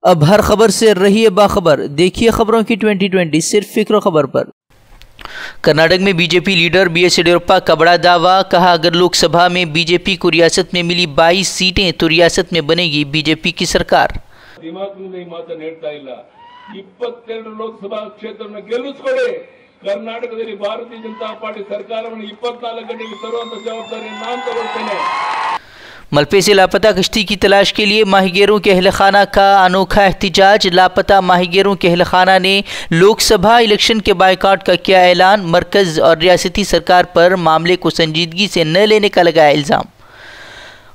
अब हर खबर से रहिए बाखबर, देखिए खबरों की 2020 सिर्फ फिक्र खबर पर। कर्नाटक में बीजेपी लीडर बीएस येडियुरप्पा का बड़ा दावा, कहा अगर लोकसभा में बीजेपी को रियासत में मिली 22 सीटें तो रियासत में बनेगी बीजेपी की सरकार। लोकसभा क्षेत्र में ಗೆಲ್ಲಿಸಿಕೊಳ್ಳಿ, ಕರ್ನಾಟಕದಲ್ಲಿ ಭಾರತೀಯ ಜನತಾ ಪಾರ್ಟಿ ಸರ್ಕಾರವನ್ನು 24 ಗಂಟೆಗೆ ತರುವಂತ ಜವಾಬ್ದಾರಿ ನಾನು ತಗೊಳ್ತೇನೆ। मलबे से लापता कश्ती की तलाश के लिए माहीगीरों के अहलखाना का अनोखा एहतिजाज। लापता माहीगीरों के अहलखाना ने लोकसभा इलेक्शन के बायकॉट का किया ऐलान। मरकज और रियासती सरकार पर मामले को संजीदगी से न लेने का लगाया इल्ज़ाम।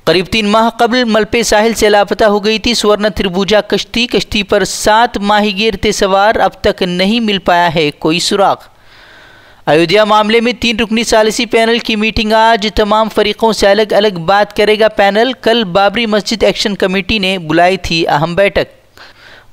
करीब 3 माह कबल मलबे साहिल से लापता हो गई थी स्वर्ण त्रिभुजा कश्ती पर 7 माहीगीर थे सवार, अब तक नहीं मिल पाया है कोई सुराग। अयोध्या मामले में 3 रुकनी सालिसी पैनल की मीटिंग आज, तमाम फरीकों से अलग अलग बात करेगा पैनल। कल बाबरी मस्जिद एक्शन कमेटी ने बुलाई थी अहम बैठक।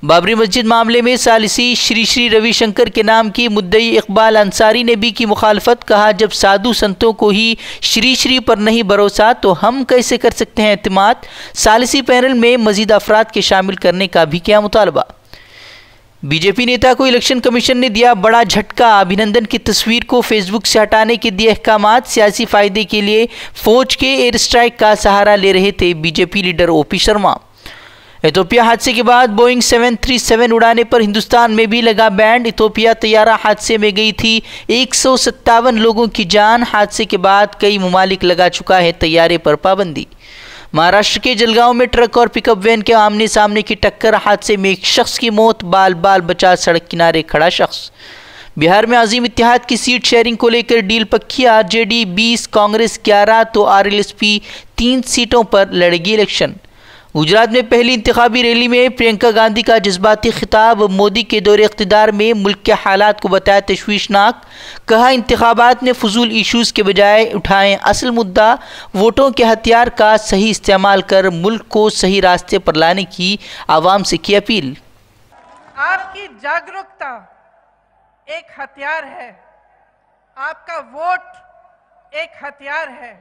बाबरी मस्जिद मामले में सालिसी श्री श्री रविशंकर के नाम की मुद्दई इकबाल अंसारी ने भी की मुखालफत। कहा जब साधु संतों को ही श्री श्री पर नहीं भरोसा तो हम कैसे कर सकते हैं एतमाद। सालिसी पैनल में मजीद अफराद के शामिल करने का भी किया मुतालबा। बीजेपी नेता को इलेक्शन कमीशन ने दिया बड़ा झटका। अभिनंदन की तस्वीर को फेसबुक से हटाने के दिए अहकामात। सियासी फायदे के लिए फौज के एयर स्ट्राइक का सहारा ले रहे थे BJP leader OP Sharma. Ethiopia हादसे के बाद बोइंग 737 उड़ाने पर हिंदुस्तान में भी लगा बैंड। इथोपिया तैयारा हादसे में गई थी 157 लोगों की जान। हादसे के बाद कई मुमालिक लगा चुका है तैयारे पर पाबंदी। महाराष्ट्र के जलगांव में ट्रक और पिकअप वैन के आमने सामने की टक्कर, हादसे में एक शख्स की मौत, बाल बाल बचा सड़क किनारे खड़ा शख्स। बिहार में अजीम इत्तेहाद की सीट शेयरिंग को लेकर डील पक्की। आरजेडी 20, कांग्रेस 11 तो आरएलएसपी 3 सीटों पर लड़ेगी इलेक्शन। गुजरात में पहली इंतखाबी रैली में प्रियंका गांधी का जज्बाती खिताब। मोदी के दौरे इख्तिदार में मुल्क के हालात को बताया तशवीशनाक। कहा इंतखाबात में फजूल इशूज़ के बजाय उठाएं असल मुद्दा। वोटों के हथियार का सही इस्तेमाल कर मुल्क को सही रास्ते पर लाने की आवाम से की अपील। आपकी जागरूकता एक हथियार है, आपका वोट एक हथियार है।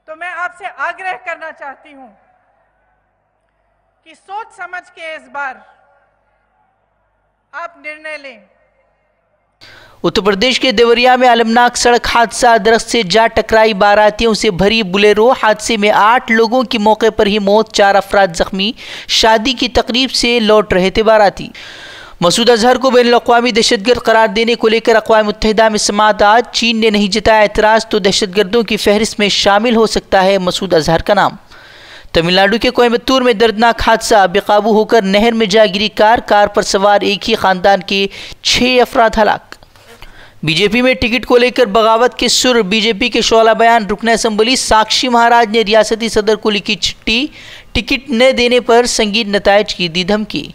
तो मैं आपसे आग्रह करना चाहती हूं कि सोच समझ के इस बार आप निर्णय लें। उत्तर प्रदेश के देवरिया में अलमनाक सड़क हादसा, दरख्त से जा टकराई बारातियों से भरी बुलेरो। हादसे में 8 लोगों की मौके पर ही मौत, 4 अफराद जख्मी। शादी की तकरीब से लौट रहे थे बाराती। मसूद अजहर को बैनुल-अक़वामी दहशतगर्द करार देने को लेकर अक़वाम मुत्तहिदा में समाअत आज। चीन ने नहीं जताया एतराज़ तो दहशतगर्दों की फहरिस्त में शामिल हो सकता है मसूद अजहर का नाम। तमिलनाडु के कोयम्बतूर में दर्दनाक हादसा, बेकाबू होकर नहर में जा गिरी कार पर सवार एक ही खानदान के 6 अफराद हलाक। बीजेपी में टिकट को लेकर बगावत के सुर, बीजेपी के शोला बयान। रुकन असम्बली साक्षी महाराज ने रियासती सदर को लिखी चिट्ठी, टिकट न देने पर संगीन नताइज की दी धमकी।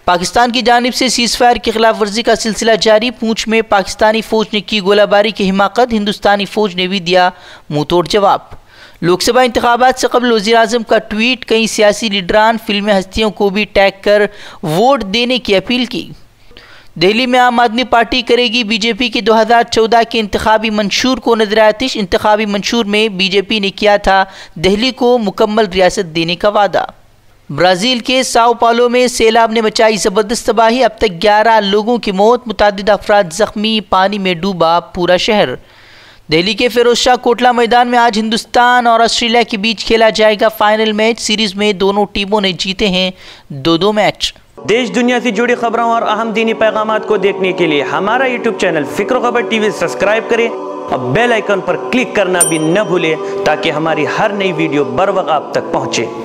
पाकिस्तान की जानिब से सीज़फायर की खिलाफ वर्जी का सिलसिला जारी। पूंछ में पाकिस्तानी फ़ौज ने की गोलाबारी की हिमाकत, हिंदुस्तानी फ़ौज ने भी दिया मुँह तोड़ जवाब। लोकसभा इंतखाबात से कबल वज़ीर आज़म का ट्वीट, कई सियासी लीडरान फिल्मी हस्तियों को भी टैग कर वोट देने की अपील की। दिल्ली में आम आदमी पार्टी करेगी बीजेपी के 2014 के इंतखाबी मंशूर को नजर आतिश। इंतखाबी मंशूर में बीजेपी ने किया था दिल्ली को मुकम्मल रियासत देने का वादा। ब्राज़ील के साओ पालो में सैलाब ने मचाई ज़बरदस्त तबाही, अब तक 11 लोगों की मौत, मुतादिद अफराद ज़ख्मी, पानी में डूबा पूरा शहर। दिल्ली के फिरोजशाह कोटला मैदान में आज हिंदुस्तान और ऑस्ट्रेलिया के बीच खेला जाएगा फाइनल मैच। सीरीज़ में दोनों टीमों ने जीते हैं 2-2 मैच। देश दुनिया से जुड़ी खबरों और अहम दीनी पैगामात को देखने के लिए हमारा यूट्यूब चैनल फिक्र खबर टीवी सब्सक्राइब करें और बेल आइकन पर क्लिक करना भी न भूलें ताकि हमारी हर नई वीडियो बर वक्त आप तक पहुँचे।